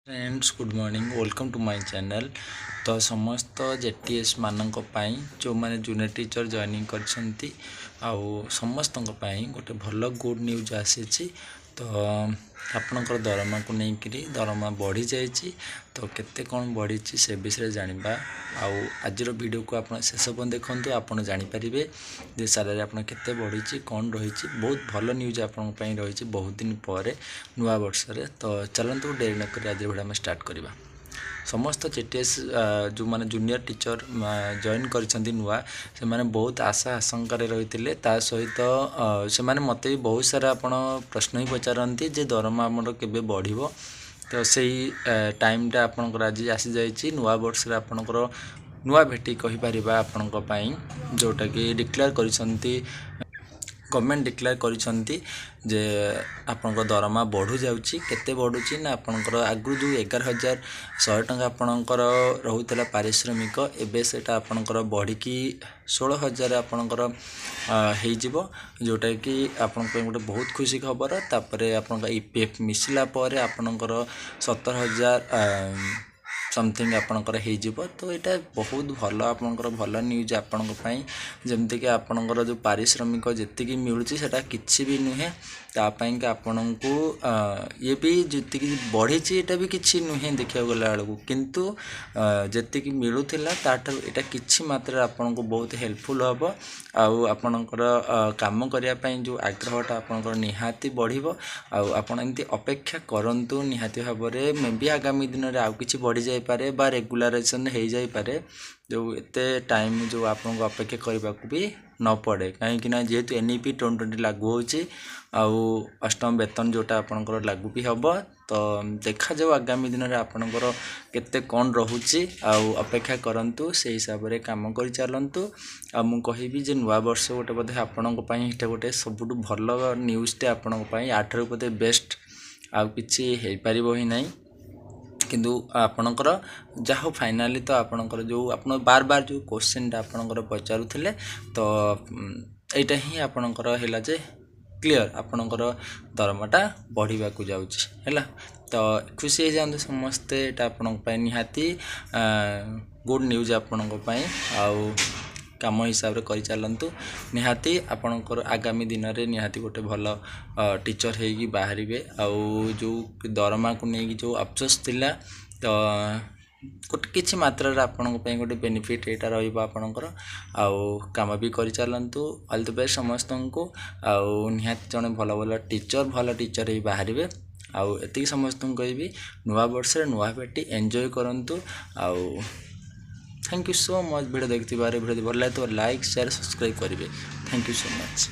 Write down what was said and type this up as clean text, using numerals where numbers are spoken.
Friends good morning welcome to my channel. तो समस्त JTS मानक पाई जो माने जूनियर टीचर जॉइनिंग करछंती आउ समस्त गोटे भल गुड न्यूज आसी। तो आपणकर दरमा को लेकिन दरमा बढ़ी जाइए तो केते कौन बढ़ी से विषय जानिबा। आज वीडियो को आप शेष पर्यंत देखते आप जानीपारे जे सालारी आप केते बढ़ी कौन रही बहुत भल न्यूज आपण रही बहुत दिन पर नुआ वर्ष रे। तो चलतु डेरी नक आज वीडियो में स्टार्ट करवा। समस्त जेटीएस जो माने जूनियर टीचर जॉइन करछंती नुआ से माने बहुत आशा आशंका रही सहित से माने मते भी बहुत सारा आपण प्रश्न ही पचारती जे दरमा आमर केबे बढ़िबो। तो सही टाइमटा आपणकर आज आसी जाइए नुआ वर्ष रे आपणकर नुआ भेटी कहि परिबा आपणक पई जोटा कि डिक्लेयर करिसंती गवर्नमेंट डिक्लेयर करिसंती जे आपणक दरमा बढ़ू जाउची केते बढ़ुची ना आपणकर आगु जो 11,100 टंका आपणकर रहुतला पारिश्रमिक एबे सेटा आपणकर बढ़ी की 16,000 आपणकर हेइ जिवो जोटा कि आपण पे गोटे बहुत खुशी खबर। तापरे आपणका ईपीएफ मिसला परे आपणकर 17,000 समथिंग आपणकर हेइ जिवो। तो यहाँ बहुत भल आपणकर भल न्यूज आपणक पई जेमति कि आपणकर जो पारिश्रमिक जेतिकी मिलुची सेटा किछि भी नुहे तापाई कि आपणको ये भी जेतिकी बढ़ी एटा भी किछि नुहे देखिया गला बेलू किंतु जेतिकी मिलुथिला ताठार एटा किछि मात्रा आपणको बहुत हेल्पफुल हबो। आउ आपणकर काम करिया पई जो आग्रहटा आपणकर निहाती बढ़िबो। आउ आपण एंती अपेक्षा करंतु निहाती भाबरे मे बी आगामी दिन रे आउ किछि बढ़ी जाय पारे बा रेगुलराइजेशन हो जाय पारे जो एते टाइम जो आपनको अपेक्षा करबा को भी न पड़े कहीं ना जेहेतु एनईपी 2020 लागू होची आउ अष्टम वेतन जोटा आपनकर लागू भी हबो। तो देखा जाऊ आगामी दिन रे आपनकर केते कोन रहूची आउ अपेक्षा करंतु से हिसाब रे काम करि चलंतु। आ मु कहिबी जे नुवा वर्ष गोटे बधे आपनक पई एटा गोटे सबुटु भल न्यूज टे आपनक पई आठर बधे बेस्ट आउ किछि हेइ परिबो ही नै किंतु आपणकर जाहो फाइनाली तो आपणकर जो आपण बार बार जो क्वेश्चनटा आपणकर पचारुथिले तो एटा ही आपणकर हैला जे क्लियर आपणकर दरमाटा बढ़िबा को जाउची हैला। तो खुशी जांदे समस्ते एटा आपणक पई निहाती गुड न्यूज आपणक पई आउ काम हिसाब रे करि चलंतु निहाती आपणकर आगामी दिन रे निहाती गोटे भल टीचर हेगी बाहरिबे। आउ जो दरमा को नेकी जो अफसोस थिला तो गोटे किछि मात्रा रे आपणक पई गोटे बेनिफिट एटा रहइबो आपणकर आउ काम भी करि चलंतु। ऑल द बेस्ट समस्तनको आउ निहाती जने भल टीचर हे बाहरिबे। आउ एति समस्तनको कहबी नुवा वर्ष रे नुवा बेटी एन्जॉय करंतु। आउ thank you so much video देखते वीडियो भल लगे तो लाइक शेयर सब्सक्राइब करेंगे। Thank you so much.